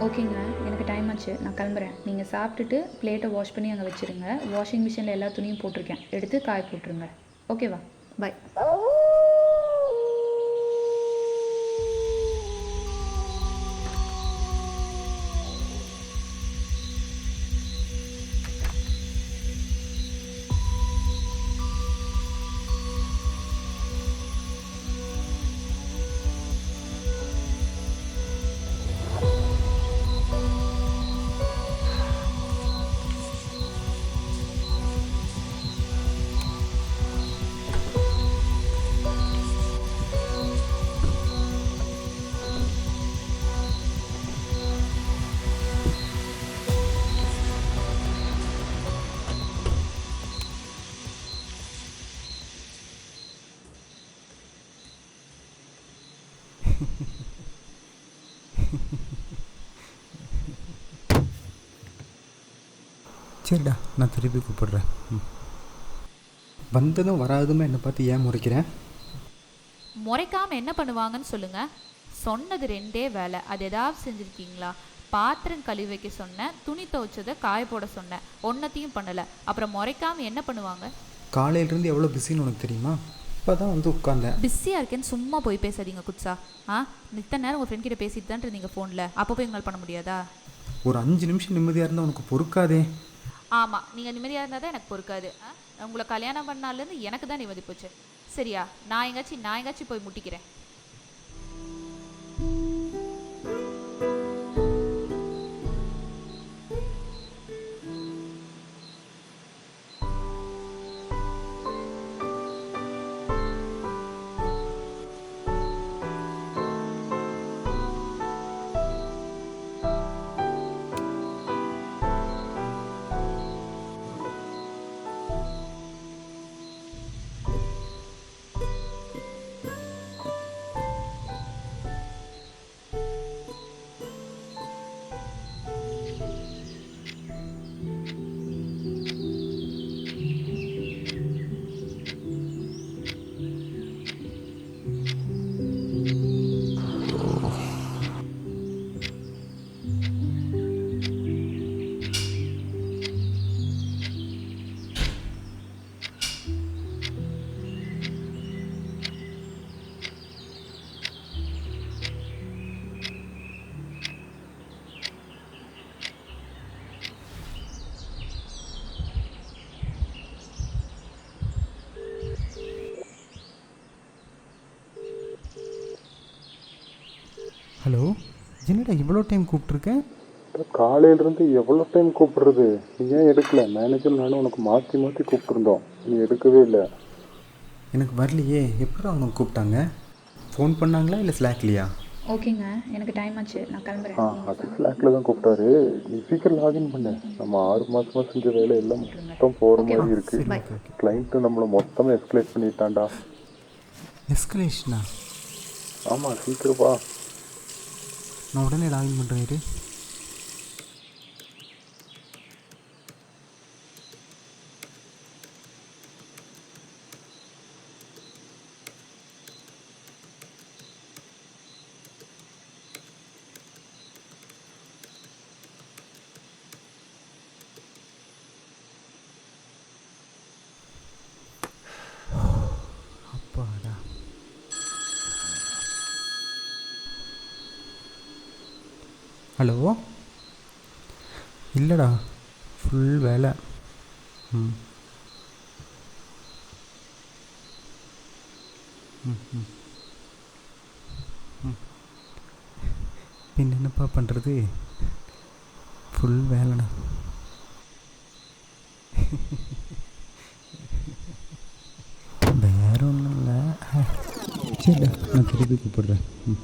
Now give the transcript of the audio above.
ஓகேங்க, எனக்கு டைம் ஆச்சு, நான் கிளம்புறேன். நீங்கள் சாப்பிட்டுட்டு பிளேட்டை வாஷ் பண்ணி அங்கே வச்சுருங்க. வாஷிங் மிஷினில் எல்லா துணியும் போட்டிருக்கேன், எடுத்து காய போட்டுருங்க. ஓகேவா? பாய். சரிடா, நான் திருப்பி கூப்பிடுறேன். வந்ததும் வராதுமே என்னை பார்த்து ஏன் முறைக்கிறேன்? முறைக்காமல் என்ன பண்ணுவாங்கன்னு சொல்லுங்கள். சொன்னது 2 வேலை, அது எதாவது செஞ்சுருக்கீங்களா? பாத்திரம் கழுவி வைக்க சொன்னேன், துணி துவைச்சதை காய போட சொன்னேன், ஒன்றத்தையும் பண்ணலை. அப்புறம் முறைக்காமல் என்ன பண்ணுவாங்க? காலையிலேருந்து எவ்வளோ பிஸின்னு உனக்கு தெரியுமா? இப்போ தான் வந்து உட்காந்தேன். பிஸியாக இருக்கேன்னு சும்மா போய் பேசாதீங்க குட்ஸா. இத்தனை நேரம் உங்கள் ஃப்ரெண்ட் கிட்ட பேசிட்டு தான் இருந்தீங்க ஃபோனில். அப்போ போய் உங்களால் பண்ண முடியாதா? ஒரு 5 நிமிஷம் நிம்மதியாக இருந்தால் உனக்கு பொறுக்காதே. ஆமாம், நீங்கள் நிம்மதியாக இருந்தால் தான் எனக்கு பொறுக்காது. உங்களை கல்யாணம் பண்ணாலேருந்து எனக்கு தான் நிம்மதி போச்சு. சரியா? நான் எங்காச்சும் போய் முட்டிக்கிறேன். ஹலோ, என்னடா இவ்வளோ டைம் கூப்பிட்ருக்கேன்? காலையிலேருந்து எவ்வளோ டைம் கூப்பிடுறது? நீ ஏன் எடுக்கல? மேனேஜர் நானும் உனக்கு மாற்றி மாற்றி கூப்பிட்ருந்தோம், நீ எடுக்கவே இல்லை. எனக்கு வரலையே. எப்படி அவங்க கூப்பிட்டாங்க? ஃபோன் பண்ணாங்களா இல்லை ஸ்லாக்லையா? ஓகேங்க, எனக்கு டைம் ஆச்சு, நான் கிளம்புறேன். அது ஸ்லாக்ல தான் கூப்பிட்டாரு. நீ சீக்கிரம் லாகின் பண்ணு. நம்ம 6 மாதமாக செஞ்ச வேலை எல்லாம் மொத்தம் போகிற மாதிரி இருக்குது. கிளைண்ட்டு நம்மளை மொத்தமாக எஸ்கலேட் பண்ணிட்டான்டா. எஸ்கலேஷனா? ஆமாம், சீக்கிரம் வா. நான் உடனே லாகின் பண்ணுறேன். அப்பாடா. ஹலோ, இல்லைடா, ஃபுல் வேலை. ம் ம் ம் ம் பின் என்னப்பா பண்ணுறது, ஃபுல் வேலைண்ணா. வேற ஒன்றும் இல்லை. சரி நான் திருப்பி கூப்பிடுறேன். ம்